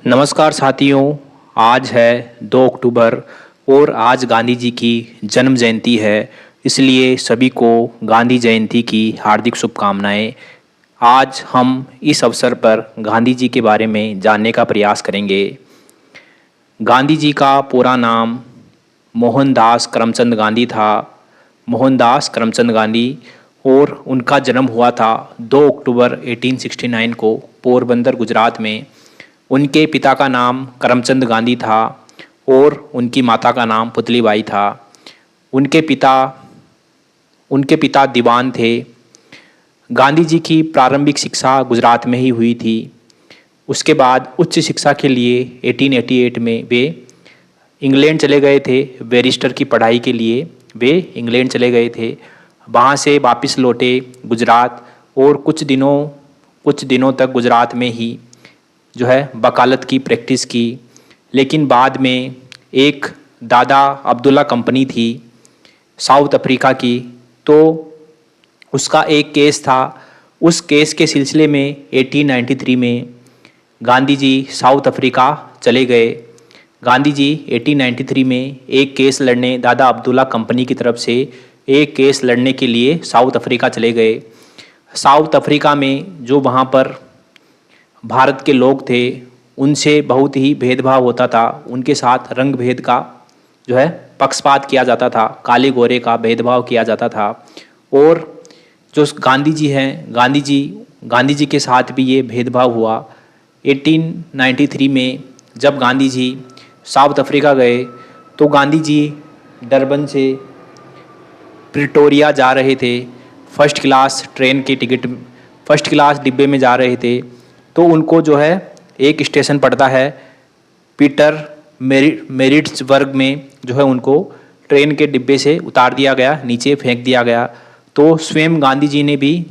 नमस्कार साथियों। आज है 2 अक्टूबर और आज गांधी जी की जन्म जयंती है। इसलिए सभी को गांधी जयंती की हार्दिक शुभकामनाएं। आज हम इस अवसर पर गांधी जी के बारे में जानने का प्रयास करेंगे। गांधी जी का पूरा नाम मोहनदास करमचंद गांधी था। मोहनदास करमचंद गांधी और उनका जन्म हुआ था 2 अक्टूबर 1869 को पोरबंदर गुजरात में। उनके पिता का नाम करमचंद गांधी था और उनकी माता का नाम पुतलीबाई था। उनके पिता दीवान थे। गांधी जी की प्रारंभिक शिक्षा गुजरात में ही हुई थी। उसके बाद उच्च शिक्षा के लिए 1888 में वे इंग्लैंड चले गए थे। बैरिस्टर की पढ़ाई के लिए वे इंग्लैंड चले गए थे। वहाँ से वापस लौटे गुजरात और कुछ दिनों तक गुजरात में ही वकालत की प्रैक्टिस की। लेकिन बाद में एक दादा अब्दुल्ला कंपनी थी साउथ अफ्रीका की, तो उसका एक केस था। उस केस के सिलसिले में 1893 में गांधी जी साउथ अफ्रीका चले गए। गांधी जी 1893 में एक केस लड़ने दादा अब्दुल्ला कंपनी की तरफ से एक केस लड़ने के लिए साउथ अफ्रीका चले गए। साउथ अफ्रीका में जो वहाँ पर भारत के लोग थे उनसे बहुत ही भेदभाव होता था। उनके साथ रंग भेद का पक्षपात किया जाता था, काले गोरे का भेदभाव किया जाता था। और जो गांधी जी हैं, गांधी जी के साथ भी ये भेदभाव हुआ। 1893 में जब गांधी जी साउथ अफ्रीका गए तो गांधी जी डरबन से प्रिटोरिया जा रहे थे। फर्स्ट क्लास डिब्बे में जा रहे थे। तो उनको एक स्टेशन पड़ता है पीटर मेरिट्सबर्ग में, उनको ट्रेन के डिब्बे से उतार दिया गया, नीचे फेंक दिया गया। तो स्वयं गांधी जी ने भी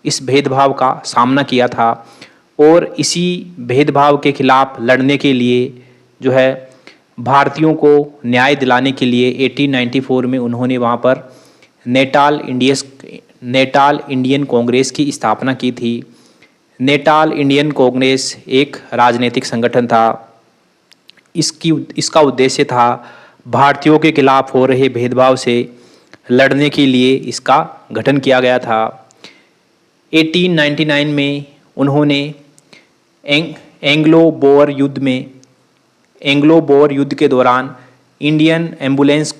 इस भेदभाव का सामना किया था और इसी भेदभाव के खिलाफ लड़ने के लिए भारतीयों को न्याय दिलाने के लिए 1894 में उन्होंने वहाँ पर नेटाल इंडियन कांग्रेस की स्थापना की थी। नेटाल इंडियन कांग्रेस एक राजनीतिक संगठन था। इसका उद्देश्य था भारतीयों के खिलाफ हो रहे भेदभाव से लड़ने के लिए इसका गठन किया गया था। 1899 में उन्होंने एंग्लो बोर युद्ध के दौरान इंडियन एम्बुलेंस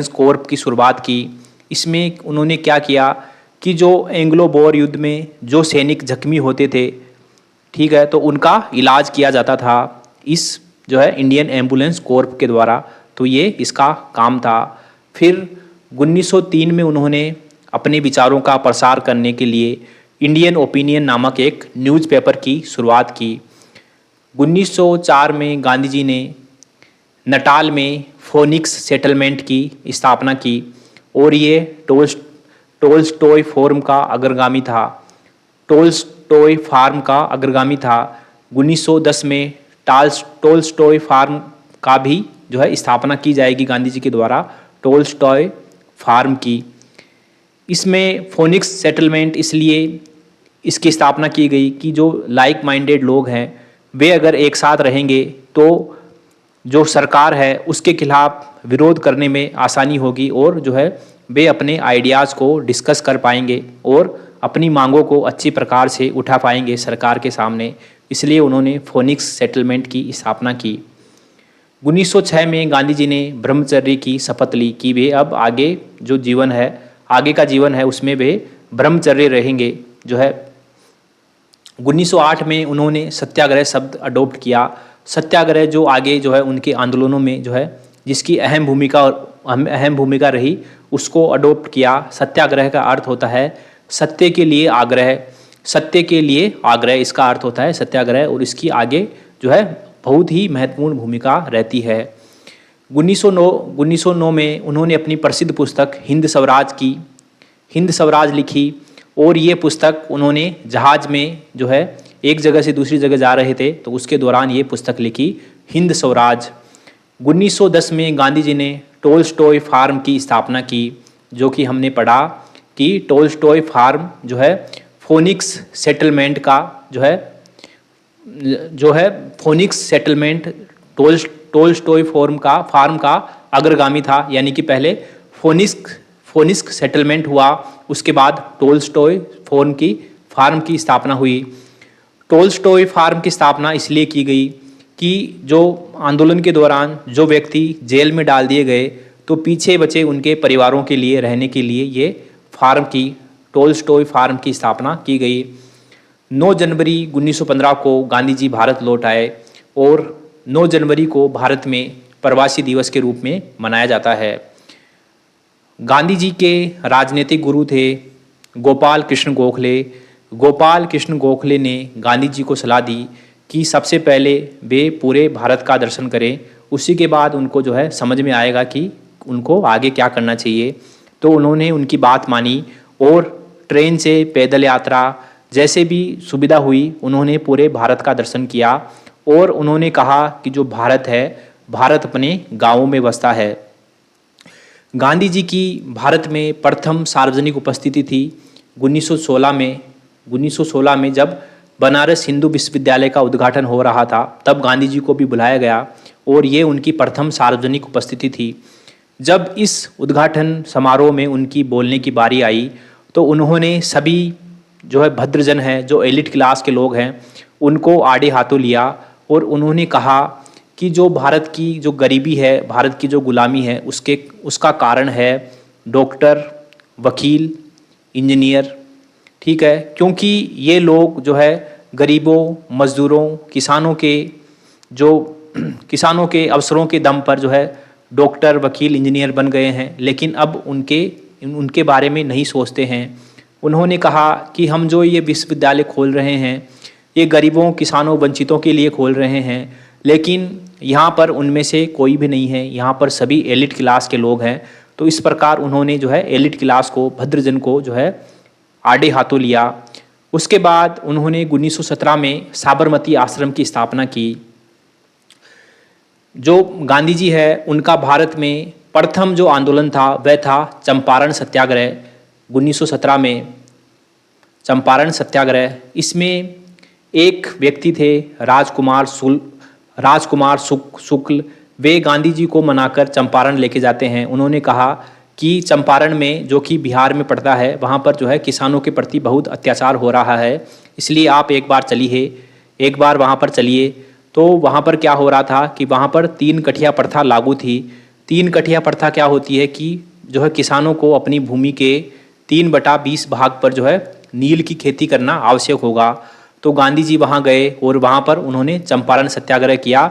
कॉर्प की शुरुआत की। इसमें उन्होंने क्या किया कि जो एंग्लो बोर युद्ध में जो सैनिक जख्मी होते थे, ठीक है, तो उनका इलाज किया जाता था इस इंडियन एम्बुलेंस कॉर्प के द्वारा। तो ये इसका काम था। फिर 1903 में उन्होंने अपने विचारों का प्रसार करने के लिए इंडियन ओपिनियन नामक एक न्यूज़पेपर की शुरुआत की। 1904 में गांधी जी ने नटाल में फोनिक्स सेटलमेंट की स्थापना की और ये टोल्स्टॉय फार्म का अग्रगामी था। 1910 में टोल्स्टॉय फार्म का भी स्थापना की जाएगी गांधी जी के द्वारा, टोल्स्टॉय फार्म की। इसमें फोनिक्स सेटलमेंट इसलिए इसकी स्थापना की गई कि जो लाइक माइंडेड लोग हैं वे अगर एक साथ रहेंगे तो जो सरकार है उसके खिलाफ विरोध करने में आसानी होगी और वे अपने आइडियाज़ को डिस्कस कर पाएंगे और अपनी मांगों को अच्छी प्रकार से उठा पाएंगे सरकार के सामने। इसलिए उन्होंने फोनिक्स सेटलमेंट की स्थापना की। 1906 में गांधी जी ने ब्रह्मचर्य की शपथ ली कि वे अब आगे का जीवन है उसमें वे ब्रह्मचर्य रहेंगे। 1908 में उन्होंने सत्याग्रह शब्द अडॉप्ट किया। सत्याग्रह जो आगे उनके आंदोलनों में जिसकी अहम भूमिका रही उसको अडॉप्ट किया। सत्याग्रह का अर्थ होता है सत्य के लिए आग्रह। इसका अर्थ होता है सत्याग्रह और इसकी आगे बहुत ही महत्वपूर्ण भूमिका रहती है। 1909 में उन्होंने अपनी प्रसिद्ध पुस्तक हिंद स्वराज लिखी और ये पुस्तक उन्होंने जहाज़ में एक जगह से दूसरी जगह जा रहे थे तो उसके दौरान ये पुस्तक लिखी, हिंद स्वराज। 1910 में गांधी जी ने टोल्स्टॉय फार्म की स्थापना की, जो कि हमने पढ़ा कि टोल्स्टॉय फार्म फोनिक्स सेटलमेंट का जो है फोनिक्स सेटलमेंट टोल्स्टॉय फार्म का अग्रगामी था। यानी कि पहले फोनिक्स सेटलमेंट हुआ, उसके बाद टोल्स्टॉय फार्म की स्थापना हुई। टोल्स्टॉय फार्म की स्थापना इसलिए की गई कि जो आंदोलन के दौरान जो व्यक्ति जेल में डाल दिए गए, तो पीछे बचे उनके परिवारों के लिए रहने के लिए ये टोल्स्टॉय फार्म की स्थापना की गई। 9 जनवरी 1915 को गांधी जी भारत लौट आए और 9 जनवरी को भारत में प्रवासी दिवस के रूप में मनाया जाता है। गांधी जी के राजनीतिक गुरु थे गोपाल कृष्ण गोखले। गोपाल कृष्ण गोखले ने गांधी जी को सलाह दी कि सबसे पहले वे पूरे भारत का दर्शन करें, उसी के बाद उनको जो है समझ में आएगा कि उनको आगे क्या करना चाहिए। तो उन्होंने उनकी बात मानी और ट्रेन से पैदल यात्रा जैसे भी सुविधा हुई उन्होंने पूरे भारत का दर्शन किया और उन्होंने कहा कि जो भारत है, भारत अपने गाँवों में बसता है। गांधी जी की भारत में प्रथम सार्वजनिक उपस्थिति थी 1916 में जब बनारस हिंदू विश्वविद्यालय का उद्घाटन हो रहा था, तब गांधी जी को भी बुलाया गया और ये उनकी प्रथम सार्वजनिक उपस्थिति थी। जब इस उद्घाटन समारोह में उनकी बोलने की बारी आई तो उन्होंने सभी जो है भद्रजन हैं, जो एलिट क्लास के लोग हैं, उनको आड़े हाथों लिया और उन्होंने कहा कि जो भारत की जो गरीबी है, भारत की जो गुलामी है, उसका कारण है डॉक्टर, वकील, इंजीनियर, ठीक है। क्योंकि ये लोग जो है गरीबों, मजदूरों, किसानों के अवसरों के दम पर जो है डॉक्टर, वकील, इंजीनियर बन गए हैं, लेकिन अब उनके बारे में नहीं सोचते हैं। उन्होंने कहा कि हम जो ये विश्वविद्यालय खोल रहे हैं, ये गरीबों, किसानों, वंचितों के लिए खोल रहे हैं, लेकिन यहाँ पर उनमें से कोई भी नहीं है, यहाँ पर सभी एलिट क्लास के लोग हैं। तो इस प्रकार उन्होंने जो है एलिट क्लास को, भद्रजन को जो है आड़े हाथों लिया। उसके बाद उन्होंने 1917 में साबरमती आश्रम की स्थापना की। जो गांधी जी है उनका भारत में प्रथम जो आंदोलन था वह था चंपारण सत्याग्रह 1917 में। चंपारण सत्याग्रह, इसमें एक व्यक्ति थे राजकुमार शुक्ल। वे गांधी जी को मनाकर चंपारण लेके जाते हैं। उन्होंने कहा कि चंपारण में, जो कि बिहार में पड़ता है, वहाँ पर जो है किसानों के प्रति बहुत अत्याचार हो रहा है, इसलिए आप एक बार वहाँ पर चलिए। तो वहाँ पर क्या हो रहा था कि वहाँ पर 3 कठिया प्रथा लागू थी। 3 कठिया प्रथा क्या होती है कि जो है किसानों को अपनी भूमि के 3/20 भाग पर जो है नील की खेती करना आवश्यक होगा। तो गांधी जी वहाँ गए और वहाँ पर उन्होंने चंपारण सत्याग्रह किया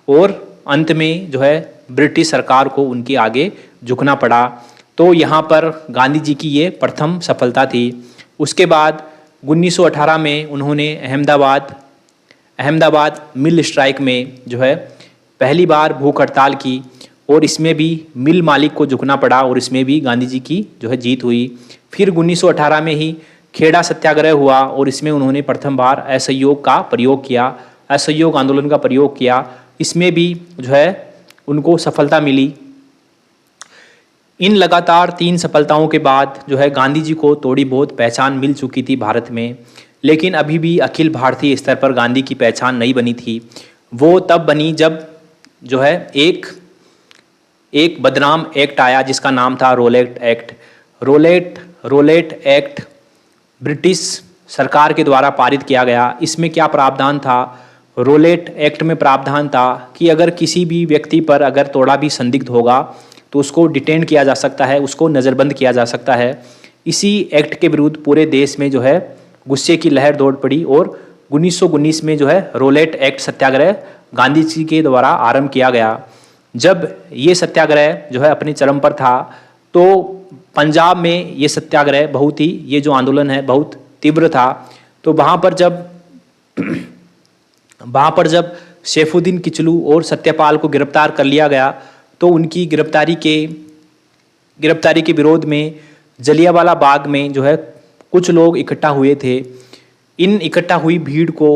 और अंत में जो है ब्रिटिश सरकार को उनके आगे झुकना पड़ा। तो यहाँ पर गांधी जी की ये प्रथम सफलता थी। उसके बाद 1918 में उन्होंने अहमदाबाद मिल स्ट्राइक में जो है पहली बार भूख हड़ताल की और इसमें भी मिल मालिक को झुकना पड़ा और इसमें भी गांधी जी की जो है जीत हुई। फिर 1918 में ही खेड़ा सत्याग्रह हुआ और इसमें उन्होंने प्रथम बार असहयोग आंदोलन का प्रयोग किया। इसमें भी जो है उनको सफलता मिली। इन लगातार 3 सफलताओं के बाद जो है गांधी जी को थोड़ी बहुत पहचान मिल चुकी थी भारत में, लेकिन अभी भी अखिल भारतीय स्तर पर गांधी की पहचान नहीं बनी थी। वो तब बनी जब जो है एक बदनाम एक्ट आया जिसका नाम था Rowlatt Act. Rowlatt Act British सरकार के द्वारा पारित किया गया। इसमें क्या प्रावधान था? रोलेट एक्ट में प्रावधान था कि अगर किसी भी व्यक्ति पर अगर थोड़ा भी संदिग्ध होगा तो उसको डिटेन किया जा सकता है, उसको नज़रबंद किया जा सकता है। इसी एक्ट के विरुद्ध पूरे देश में जो है गुस्से की लहर दौड़ पड़ी और 1919 में जो है रोलेट एक्ट सत्याग्रह गांधी जी के द्वारा आरंभ किया गया। जब ये सत्याग्रह जो है अपने चरम पर था तो पंजाब में ये सत्याग्रह ये जो आंदोलन है बहुत तीव्र था। तो वहाँ पर जब सैफुद्दीन किचलू और सत्यपाल को गिरफ्तार कर लिया गया तो उनकी गिरफ्तारी के विरोध में जलियांवाला बाग में जो है कुछ लोग इकट्ठा हुए थे। इन इकट्ठा हुई भीड़ को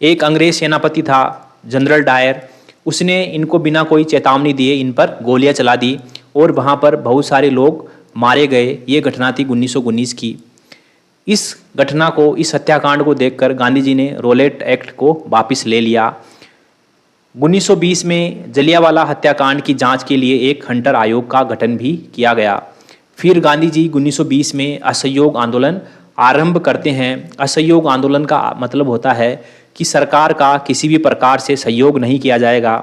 एक अंग्रेज सेनापति था जनरल डायर, उसने इनको बिना कोई चेतावनी दिए इन पर गोलियां चला दी और वहाँ पर बहुत सारे लोग मारे गए। ये घटना थी 1919 की। इस घटना को, इस हत्याकांड को देखकर गांधी जी ने रोलेट एक्ट को वापस ले लिया। 1920 में जलियांवाला हत्याकांड की जांच के लिए एक हंटर आयोग का गठन भी किया गया। फिर गांधी जी 1920 में असहयोग आंदोलन आरंभ करते हैं। असहयोग आंदोलन का मतलब होता है कि सरकार का किसी भी प्रकार से सहयोग नहीं किया जाएगा।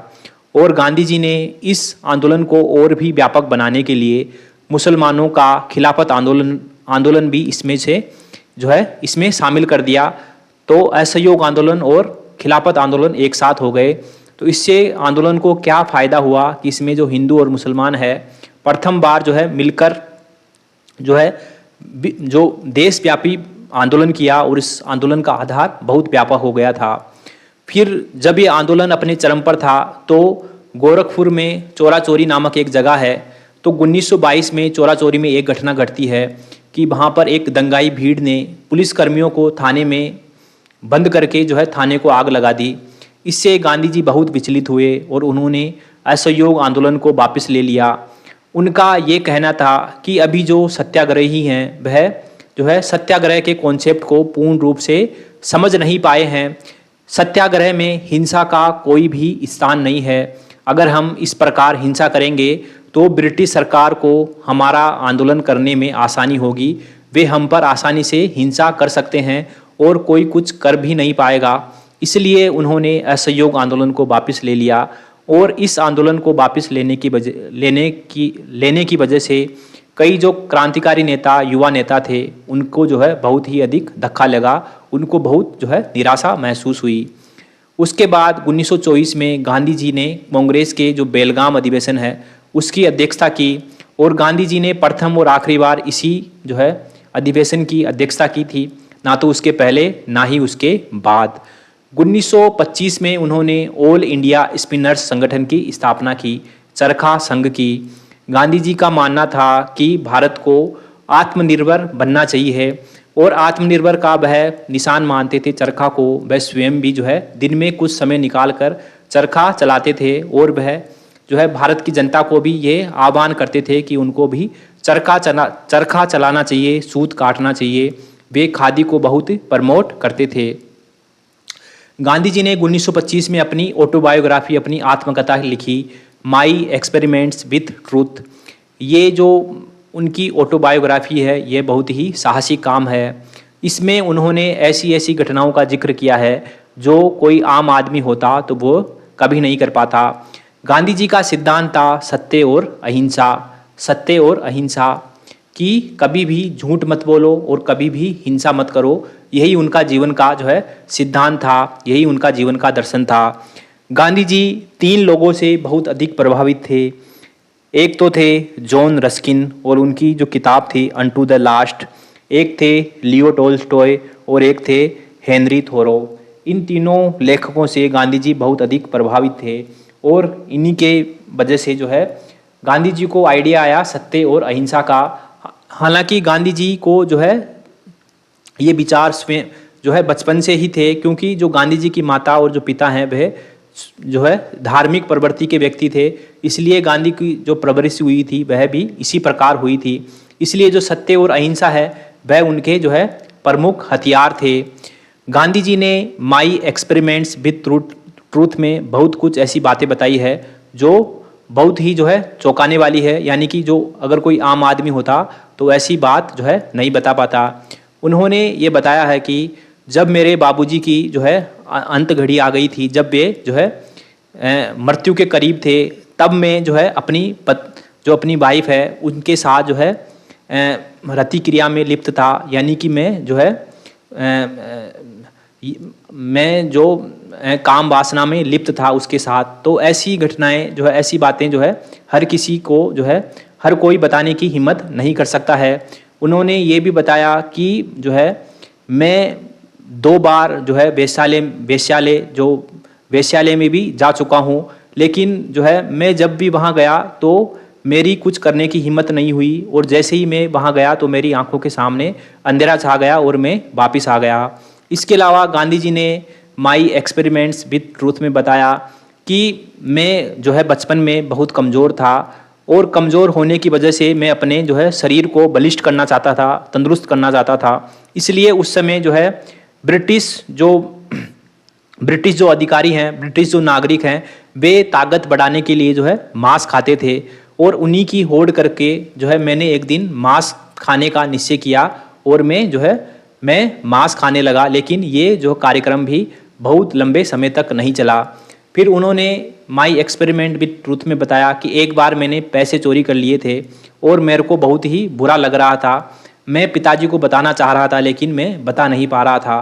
और गांधी जी ने इस आंदोलन को और भी व्यापक बनाने के लिए मुसलमानों का खिलाफत आंदोलन भी इसमें शामिल कर दिया। तो असहयोग आंदोलन और खिलाफत आंदोलन एक साथ हो गए। तो इससे आंदोलन को क्या फ़ायदा हुआ कि इसमें जो हिंदू और मुसलमान है प्रथम बार मिलकर जो देशव्यापी आंदोलन किया, और इस आंदोलन का आधार बहुत व्यापक हो गया था। फिर जब ये आंदोलन अपने चरम पर था तो गोरखपुर में चोरा चोरी नामक एक जगह है। तो 1922 में चोरा चोरी में एक घटना घटती है कि वहाँ पर एक दंगाई भीड़ ने पुलिसकर्मियों को थाने में बंद करके थाने को आग लगा दी। इससे गांधी जी बहुत विचलित हुए और उन्होंने असहयोग आंदोलन को वापस ले लिया। उनका ये कहना था कि अभी जो सत्याग्रही हैं वह सत्याग्रह के कॉन्सेप्ट को पूर्ण रूप से समझ नहीं पाए हैं। सत्याग्रह में हिंसा का कोई भी स्थान नहीं है। अगर हम इस प्रकार हिंसा करेंगे तो ब्रिटिश सरकार को हमारा आंदोलन करने में आसानी होगी। वे हम पर आसानी से हिंसा कर सकते हैं और कोई कुछ कर भी नहीं पाएगा। इसलिए उन्होंने असहयोग आंदोलन को वापस ले लिया। और इस आंदोलन को वापस लेने की वजह से कई जो क्रांतिकारी नेता, युवा नेता थे, उनको बहुत ही अधिक धक्का लगा। उनको बहुत निराशा महसूस हुई। उसके बाद 1924 में गांधी जी ने कांग्रेस के जो बेलगाम अधिवेशन है उसकी अध्यक्षता की। और गांधी जी ने प्रथम और आखिरी बार इसी अधिवेशन की अध्यक्षता की थी, ना तो उसके पहले ना ही उसके बाद। 1925 में उन्होंने ऑल इंडिया स्पिनर्स संगठन की स्थापना की, चरखा संघ की। गांधी जी का मानना था कि भारत को आत्मनिर्भर बनना चाहिए और आत्मनिर्भर का वह निशान मानते थे चरखा को। वह स्वयं भी दिन में कुछ समय निकाल कर चरखा चलाते थे और वह भारत की जनता को भी ये आह्वान करते थे कि उनको भी चरखा चलाना चाहिए, सूत काटना चाहिए। वे खादी को बहुत प्रमोट करते थे। गांधी जी ने 1925 में अपनी ऑटोबायोग्राफी, अपनी आत्मकथा लिखी, माई एक्सपेरिमेंट्स विथ ट्रूथ। ये जो उनकी ऑटोबायोग्राफी है ये बहुत ही साहसी काम है। इसमें उन्होंने ऐसी ऐसी घटनाओं का जिक्र किया है जो कोई आम आदमी होता तो वो कभी नहीं कर पाता। गांधी जी का सिद्धांत था सत्य और अहिंसा। सत्य और अहिंसा कि कभी भी झूठ मत बोलो और कभी भी हिंसा मत करो। यही उनका जीवन का सिद्धांत था, यही उनका जीवन का दर्शन था। गांधी जी 3 लोगों से बहुत अधिक प्रभावित थे। एक तो थे जॉन रस्किन और उनकी जो किताब थी अनटू द लास्ट, एक थे लियो टोल्स्टॉय और एक थे हेनरी थोरो। इन तीनों लेखकों से गांधी जी बहुत अधिक प्रभावित थे और इन्हीं के वजह से गांधी जी को आइडिया आया सत्य और अहिंसा का। हालांकि गांधी जी को ये विचार स्वयं बचपन से ही थे, क्योंकि जो गांधी जी की माता और जो पिता हैं वह धार्मिक प्रवृत्ति के व्यक्ति थे। इसलिए गांधी की जो परवरिश हुई थी वह भी इसी प्रकार हुई थी। इसलिए जो सत्य और अहिंसा है वह उनके प्रमुख हथियार थे। गांधी जी ने माई एक्सपेरिमेंट्स विथ ट्रूथ में बहुत कुछ ऐसी बातें बताई है जो बहुत ही चौंकाने वाली है। यानी कि जो अगर कोई आम आदमी होता तो ऐसी बात नहीं बता पाता। उन्होंने ये बताया है कि जब मेरे बाबूजी की अंत घड़ी आ गई थी, जब वे मृत्यु के करीब थे, तब मैं अपनी वाइफ है उनके साथ रति क्रिया में लिप्त था। यानी कि मैं जो काम वासना में लिप्त था उसके साथ। तो ऐसी घटनाएं ऐसी बातें हर किसी को हर कोई बताने की हिम्मत नहीं कर सकता है। उन्होंने ये भी बताया कि मैं 2 बार वेश्यालय में भी जा चुका हूँ, लेकिन मैं जब भी वहाँ गया तो मेरी कुछ करने की हिम्मत नहीं हुई और जैसे ही मैं वहाँ गया तो मेरी आंखों के सामने अंधेरा छा गया और मैं वापस आ गया। इसके अलावा गांधी जी ने माई एक्सपेरिमेंट्स विथ ट्रूथ में बताया कि मैं बचपन में बहुत कमज़ोर था और कमज़ोर होने की वजह से मैं अपने जो है शरीर को बलिष्ठ करना चाहता था, तंदुरुस्त करना चाहता था। इसलिए उस समय जो है ब्रिटिश जो अधिकारी हैं, ब्रिटिश जो नागरिक हैं, वे ताकत बढ़ाने के लिए जो है मांस खाते थे और उन्हीं की होड़ करके जो है मैंने एक दिन मांस खाने का निश्चय किया और मैं मांस खाने लगा। लेकिन ये जो कार्यक्रम भी बहुत लंबे समय तक नहीं चला। फिर उन्होंने माई एक्सपेरिमेंट विद ट्रूथ में बताया कि एक बार मैंने पैसे चोरी कर लिए थे और मेरे को बहुत ही बुरा लग रहा था। मैं पिताजी को बताना चाह रहा था लेकिन मैं बता नहीं पा रहा था।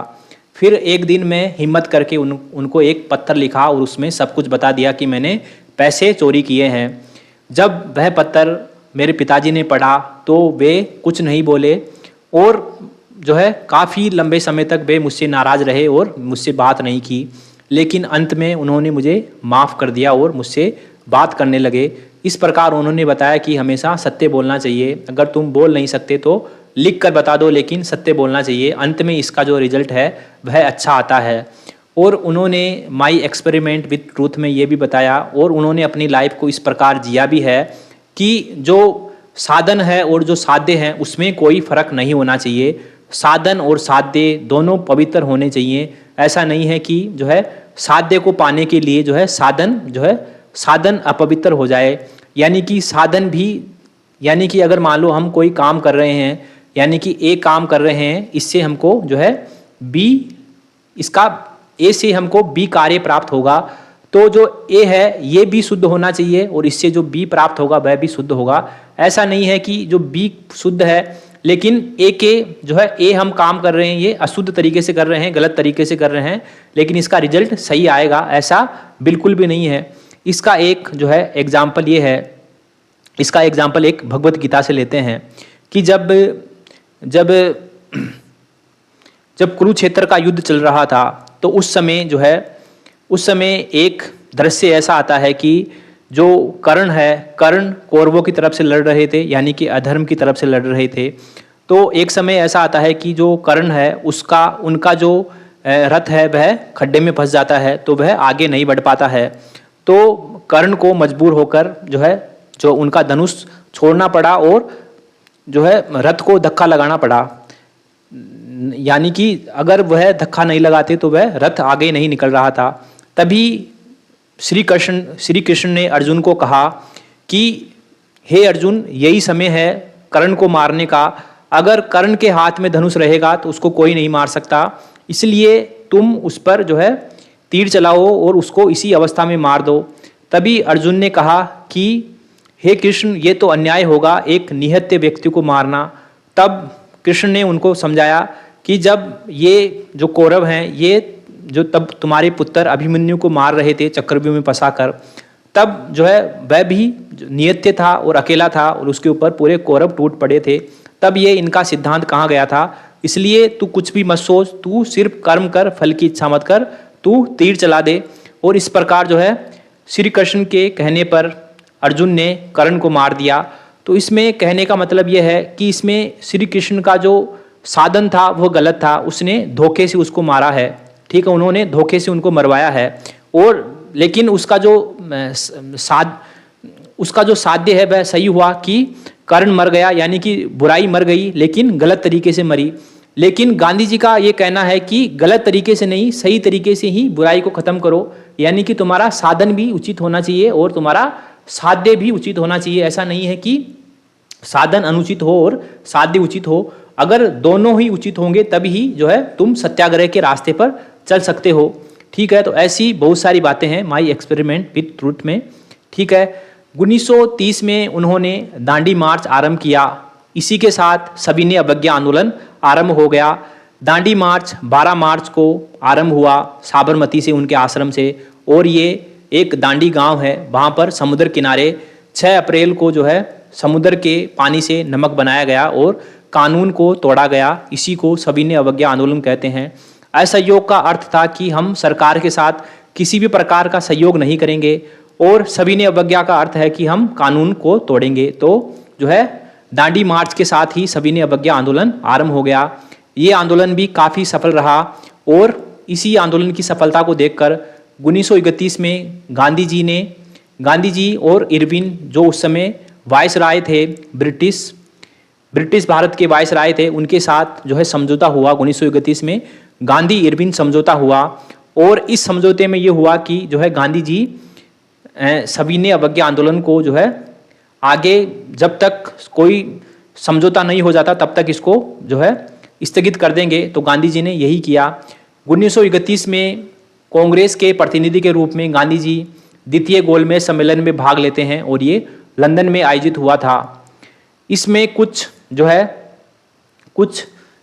फिर एक दिन मैं हिम्मत करके उनको एक पत्र लिखा और उसमें सब कुछ बता दिया कि मैंने पैसे चोरी किए हैं। जब वह पत्र मेरे पिताजी ने पढ़ा तो वे कुछ नहीं बोले और जो है काफ़ी लंबे समय तक वे मुझसे नाराज़ रहे और मुझसे बात नहीं की। लेकिन अंत में उन्होंने मुझे माफ़ कर दिया और मुझसे बात करने लगे। इस प्रकार उन्होंने बताया कि हमेशा सत्य बोलना चाहिए। अगर तुम बोल नहीं सकते तो लिख कर बता दो, लेकिन सत्य बोलना चाहिए। अंत में इसका जो रिजल्ट है वह अच्छा आता है। और उन्होंने माई एक्सपेरिमेंट विद ट्रूथ में ये भी बताया और उन्होंने अपनी लाइफ को इस प्रकार जिया भी है कि जो साधन है और जो साध्य है उसमें कोई फ़र्क नहीं होना चाहिए। साधन और साध्य दोनों पवित्र होने चाहिए। ऐसा नहीं है कि जो है साध्य को पाने के लिए जो है साधन अपवित्र हो जाए। यानी कि साधन भी, यानी कि अगर मान लो हम कोई काम कर रहे हैं, यानी कि ए काम कर रहे हैं, इससे हमको जो है बी, इसका ए से हमको बी कार्य प्राप्त होगा, तो जो ए है ये भी शुद्ध होना चाहिए और इससे जो बी प्राप्त होगा वह भी शुद्ध होगा। ऐसा नहीं है कि जो बी शुद्ध है लेकिन ए के जो है ए हम काम कर रहे हैं ये अशुद्ध तरीके से कर रहे हैं, गलत तरीके से कर रहे हैं, लेकिन इसका रिजल्ट सही आएगा, ऐसा बिल्कुल भी नहीं है। इसका एक जो है एग्जाम्पल ये है, इसका एग्जाम्पल एक भगवत गीता से लेते हैं कि जब कुरुक्षेत्र का युद्ध चल रहा था तो उस समय एक दृश्य ऐसा आता है कि जो कर्ण कौरवों की तरफ से लड़ रहे थे, यानी कि अधर्म की तरफ से लड़ रहे थे। तो एक समय ऐसा आता है कि जो कर्ण है उनका जो रथ है वह खड्डे में फंस जाता है, तो वह आगे नहीं बढ़ पाता है। तो कर्ण को मजबूर होकर जो उनका धनुष छोड़ना पड़ा और जो है रथ को धक्का लगाना पड़ा। यानी कि अगर वह धक्का नहीं लगाते तो वह रथ आगे नहीं निकल रहा था। तभी श्री कृष्ण ने अर्जुन को कहा कि हे अर्जुन, यही समय है कर्ण को मारने का। अगर कर्ण के हाथ में धनुष रहेगा तो उसको कोई नहीं मार सकता, इसलिए तुम उस पर जो है तीर चलाओ और उसको इसी अवस्था में मार दो। तभी अर्जुन ने कहा कि हे कृष्ण, ये तो अन्याय होगा एक निहत्य व्यक्ति को मारना। तब कृष्ण ने उनको समझाया कि जब ये जो कौरव हैं ये जो तब तुम्हारे पुत्र अभिमन्यु को मार रहे थे चक्रव्यूह में फंसाकर, तब जो है वह भी नियत्य था और अकेला था और उसके ऊपर पूरे कौरव टूट पड़े थे। तब ये इनका सिद्धांत कहाँ गया था, इसलिए तू कुछ भी मत सोच, तू सिर्फ कर्म कर, फल की इच्छा मत कर, तू तीर चला दे। और इस प्रकार जो है श्री कृष्ण के कहने पर अर्जुन ने कर्ण को मार दिया। तो इसमें कहने का मतलब यह है कि इसमें श्री कृष्ण का जो साधन था वो गलत था, उसने धोखे से उसको मारा है। ठीक है, उन्होंने धोखे से उनको मरवाया है। और लेकिन उसका जो साध्य है वह सही हुआ कि कर्ण मर गया, यानी कि बुराई मर गई लेकिन गलत तरीके से मरी। लेकिन गांधी जी का ये कहना है कि गलत तरीके से नहीं, सही तरीके से ही बुराई को खत्म करो। यानी कि तुम्हारा साधन भी उचित होना चाहिए और तुम्हारा साध्य भी उचित होना चाहिए। ऐसा नहीं है कि साधन अनुचित हो और साध्य उचित हो। अगर दोनों ही उचित होंगे तभी जो है तुम सत्याग्रह के रास्ते पर चल सकते हो। ठीक है, तो ऐसी बहुत सारी बातें हैं माई एक्सपेरिमेंट विद ट्रूथ में। ठीक है, 1930 में उन्होंने दांडी मार्च आरंभ किया। इसी के साथ सविनय अवज्ञा आंदोलन आरंभ हो गया। दांडी मार्च 12 मार्च को आरंभ हुआ साबरमती से, उनके आश्रम से। और ये एक दांडी गांव है, वहाँ पर समुद्र किनारे 6 अप्रैल को जो है समुद्र के पानी से नमक बनाया गया और कानून को तोड़ा गया। इसी को सविनय अवज्ञा आंदोलन कहते हैं। असहयोग का अर्थ था कि हम सरकार के साथ किसी भी प्रकार का सहयोग नहीं करेंगे, और सविनय अवज्ञा का अर्थ है कि हम कानून को तोड़ेंगे। तो जो है दांडी मार्च के साथ ही सविनय अवज्ञा आंदोलन आरंभ हो गया। ये आंदोलन भी काफ़ी सफल रहा और इसी आंदोलन की सफलता को देखकर 1931 में गांधी जी और इरविन, जो उस समय वायसराय थे, ब्रिटिश भारत के वायसराय थे, उनके साथ जो है समझौता हुआ 1931 में, गांधी इरविन समझौता हुआ। और इस समझौते में ये हुआ कि जो है गांधी जी सविनय अवज्ञा आंदोलन को जो है आगे जब तक कोई समझौता नहीं हो जाता तब तक इसको जो है स्थगित कर देंगे। तो गांधी जी ने यही किया। 1931 में कांग्रेस के प्रतिनिधि के रूप में गांधी जी द्वितीय गोलमेज सम्मेलन में भाग लेते हैं और ये लंदन में आयोजित हुआ था। इसमें कुछ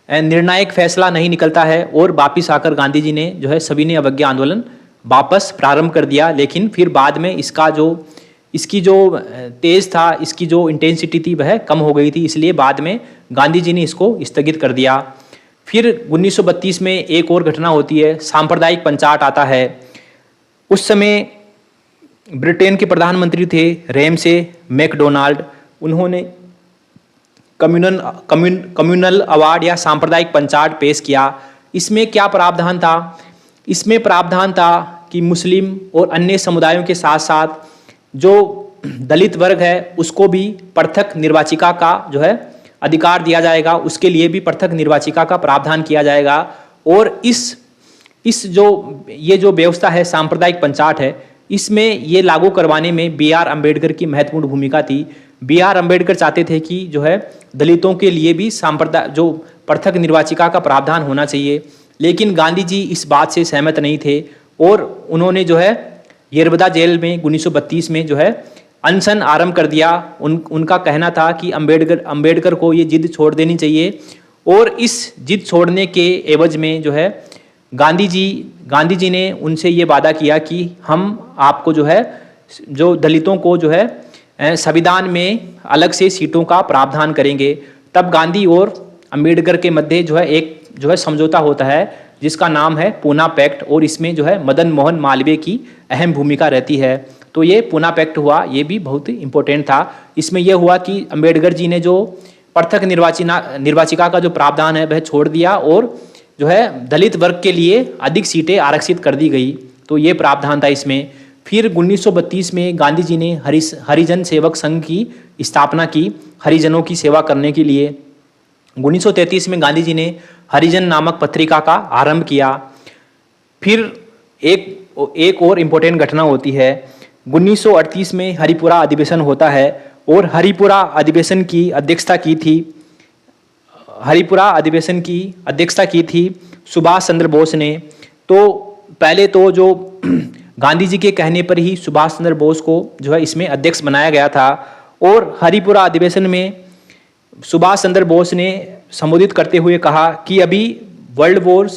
निर्णायक फैसला नहीं निकलता है और वापिस आकर गांधी जी ने जो है सविनय अवज्ञा आंदोलन वापस प्रारंभ कर दिया। लेकिन फिर बाद में इसकी जो तेज था, इसकी जो इंटेंसिटी थी वह कम हो गई थी, इसलिए बाद में गांधी जी ने इसको स्थगित कर दिया। फिर 1932 में एक और घटना होती है, सांप्रदायिक पंचायत आता है। उस समय ब्रिटेन के प्रधानमंत्री थे रेमसे मैकडोनाल्ड। उन्होंने कम्युनल अवार्ड या सांप्रदायिक पंचायत पेश किया। इसमें क्या प्रावधान था? इसमें प्रावधान था कि मुस्लिम और अन्य समुदायों के साथ साथ जो दलित वर्ग है उसको भी पृथक निर्वाचिका का जो है अधिकार दिया जाएगा, उसके लिए भी पृथक निर्वाचिका का प्रावधान किया जाएगा। और ये जो व्यवस्था है सांप्रदायिक पंचायत है, इसमें ये लागू करवाने में B.R. अम्बेडकर की महत्वपूर्ण भूमिका थी। B.R. अम्बेडकर चाहते थे कि जो है दलितों के लिए भी जो पृथक निर्वाचिका का प्रावधान होना चाहिए, लेकिन गांधी जी इस बात से सहमत नहीं थे और उन्होंने जो है येरवदा जेल में 1932 में जो है अनशन आरंभ कर दिया। उनका कहना था कि अम्बेडकर को ये जिद छोड़ देनी चाहिए और इस जिद छोड़ने के एवज में जो है गांधी जी ने उनसे ये वादा किया कि हम आपको जो है जो दलितों को जो है संविधान में अलग से सीटों का प्रावधान करेंगे। तब गांधी और अम्बेडकर के मध्य जो है एक जो है समझौता होता है जिसका नाम है पूना पैक्ट, और इसमें जो है मदन मोहन मालवीय की अहम भूमिका रहती है। तो ये पूना पैक्ट हुआ, ये भी बहुत इंपॉर्टेंट था। इसमें यह हुआ कि अम्बेडकर जी ने जो पृथक निर्वाचिका का जो प्रावधान है वह छोड़ दिया और जो है दलित वर्ग के लिए अधिक सीटें आरक्षित कर दी गई। तो ये प्रावधान था इसमें। फिर 1932 में गांधी जी ने हरिजन सेवक संघ की स्थापना की हरिजनों की सेवा करने के लिए। 1933 में गांधी जी ने हरिजन नामक पत्रिका का आरंभ किया। फिर एक और इम्पोर्टेंट घटना होती है। 1938 में हरिपुरा अधिवेशन होता है और हरिपुरा अधिवेशन की अध्यक्षता की थी सुभाष चंद्र बोस ने। तो पहले तो जो गांधी जी के कहने पर ही सुभाष चंद्र बोस को जो है इसमें अध्यक्ष बनाया गया था और हरिपुरा अधिवेशन में सुभाष चंद्र बोस ने संबोधित करते हुए कहा कि अभी वर्ल्ड वॉर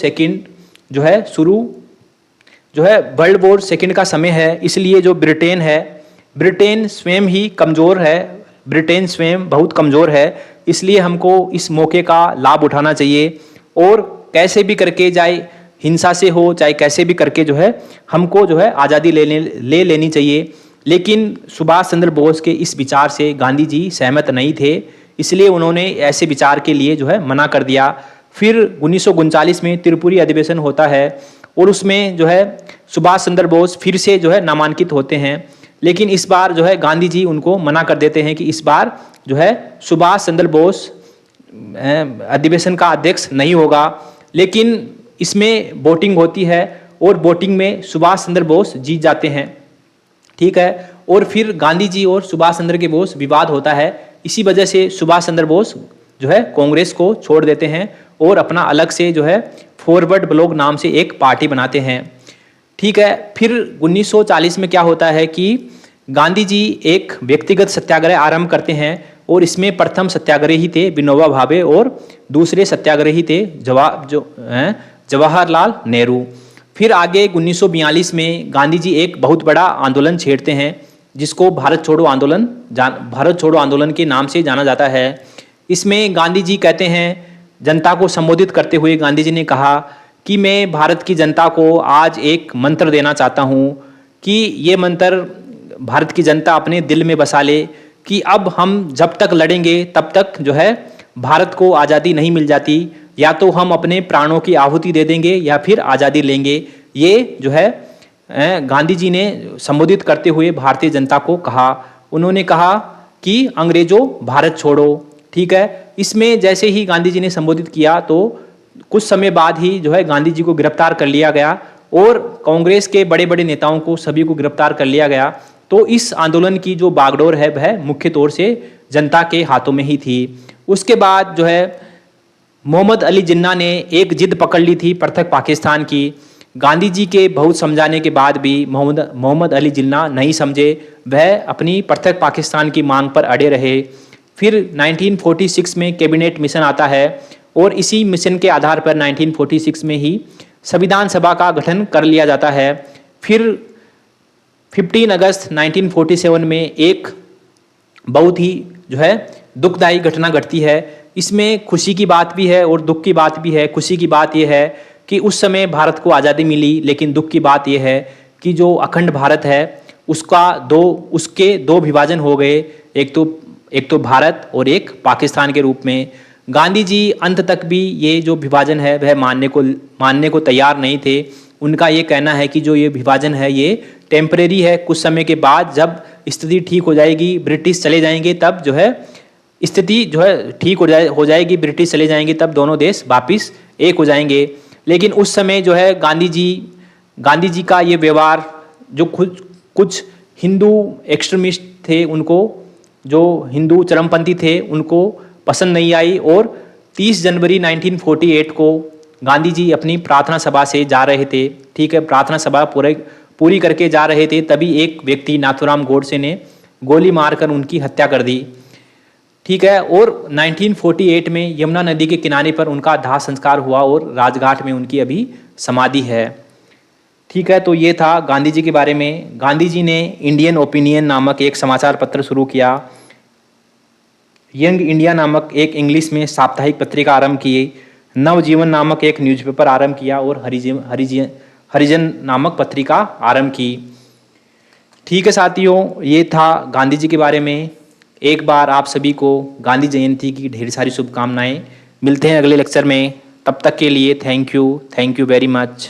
सेकंड का समय है, इसलिए जो ब्रिटेन स्वयं ही कमज़ोर है, ब्रिटेन स्वयं बहुत कमज़ोर है, इसलिए हमको इस मौके का लाभ उठाना चाहिए और कैसे भी करके, चाहे हिंसा से हो चाहे कैसे भी करके जो है हमको जो है आज़ादी ले लेनी चाहिए। लेकिन सुभाष चंद्र बोस के इस विचार से गांधी जी सहमत नहीं थे, इसलिए उन्होंने ऐसे विचार के लिए जो है मना कर दिया। फिर 1939 में त्रिपुरी अधिवेशन होता है और उसमें जो है सुभाष चंद्र बोस फिर से जो है नामांकित होते हैं, लेकिन इस बार जो है गांधी जी उनको मना कर देते हैं कि इस बार जो है सुभाष चंद्र बोस अधिवेशन का अध्यक्ष नहीं होगा। लेकिन इसमें वोटिंग होती है और वोटिंग में सुभाष चंद्र बोस जीत जाते हैं, ठीक है। और फिर गांधी जी और सुभाष चंद्र के बोस विवाद होता है। इसी वजह से सुभाष चंद्र बोस जो है कांग्रेस को छोड़ देते हैं और अपना अलग से जो है फॉरवर्ड ब्लॉक नाम से एक पार्टी बनाते हैं, ठीक है। फिर 1940 में क्या होता है कि गांधी जी एक व्यक्तिगत सत्याग्रह आरंभ करते हैं और इसमें प्रथम सत्याग्रही थे विनोबा भावे और दूसरे सत्याग्रही थे जवाहरलाल नेहरू। फिर आगे 1942 में गांधी जी एक बहुत बड़ा आंदोलन छेड़ते हैं जिसको भारत छोड़ो आंदोलन के नाम से जाना जाता है। इसमें गांधी जी कहते हैं, जनता को संबोधित करते हुए गांधी जी ने कहा कि मैं भारत की जनता को आज एक मंत्र देना चाहता हूँ कि ये मंत्र भारत की जनता अपने दिल में बसा ले कि अब हम जब तक लड़ेंगे तब तक जो है भारत को आज़ादी नहीं मिल जाती, या तो हम अपने प्राणों की आहुति दे देंगे या फिर आज़ादी लेंगे। ये जो है गांधी जी ने संबोधित करते हुए भारतीय जनता को कहा। उन्होंने कहा कि अंग्रेजों भारत छोड़ो। ठीक है, इसमें जैसे ही गांधी जी ने संबोधित किया तो कुछ समय बाद ही जो है गांधी जी को गिरफ्तार कर लिया गया और कांग्रेस के बड़े बड़े नेताओं को सभी को गिरफ्तार कर लिया गया। तो इस आंदोलन की जो बागडोर है वह मुख्य तौर से जनता के हाथों में ही थी। उसके बाद जो है मोहम्मद अली जिन्ना ने एक जिद पकड़ ली थी पृथक पाकिस्तान की। गांधी जी के बहुत समझाने के बाद भी मोहम्मद अली जिन्ना नहीं समझे, वह अपनी पृथक पाकिस्तान की मांग पर अड़े रहे। फिर 1946 में कैबिनेट मिशन आता है और इसी मिशन के आधार पर 1946 में ही संविधान सभा का गठन कर लिया जाता है। फिर 15 अगस्त 1947 में एक बहुत ही जो है दुखदायी घटना घटती है। इसमें खुशी की बात भी है और दुख की बात भी है। खुशी की बात यह है कि उस समय भारत को आज़ादी मिली, लेकिन दुख की बात यह है कि जो अखंड भारत है उसके दो विभाजन हो गए, एक तो भारत और एक पाकिस्तान के रूप में। गांधी जी अंत तक भी ये जो विभाजन है वह मानने को तैयार नहीं थे। उनका ये कहना है कि जो ये विभाजन है ये टेम्परेरी है, कुछ समय के बाद जब स्थिति ठीक हो जाएगी, ब्रिटिश चले जाएंगे, तब जो है स्थिति जो है ठीक हो जाएगी, ब्रिटिश चले जाएंगे, तब दोनों देश वापिस एक हो जाएंगे। लेकिन उस समय जो है गांधी जी का ये व्यवहार जो कुछ हिंदू एक्सट्रीमिस्ट थे, उनको जो हिंदू चरमपंथी थे उनको पसंद नहीं आई और 30 जनवरी 1948 को गांधी जी अपनी प्रार्थना सभा से जा रहे थे। ठीक है, प्रार्थना सभा पूरी करके जा रहे थे, तभी एक व्यक्ति नाथूराम गोडसे ने गोली मारकर उनकी हत्या कर दी। ठीक है, और 1948 में यमुना नदी के किनारे पर उनका दाह संस्कार हुआ और राजघाट में उनकी अभी समाधि है। ठीक है, तो ये था गांधी जी के बारे में। गांधी जी ने इंडियन ओपिनियन नामक एक समाचार पत्र शुरू किया, यंग इंडिया नामक एक इंग्लिश में साप्ताहिक पत्रिका आरंभ की, नवजीवन नामक एक न्यूज़पेपर आरंभ किया और हरिजन नामक पत्रिका आरंभ की। ठीक है साथियों, ये था गांधी जी के बारे में। एक बार आप सभी को गांधी जयंती की ढेर सारी शुभकामनाएं। मिलते हैं अगले लेक्चर में, तब तक के लिए थैंक यू वेरी मच।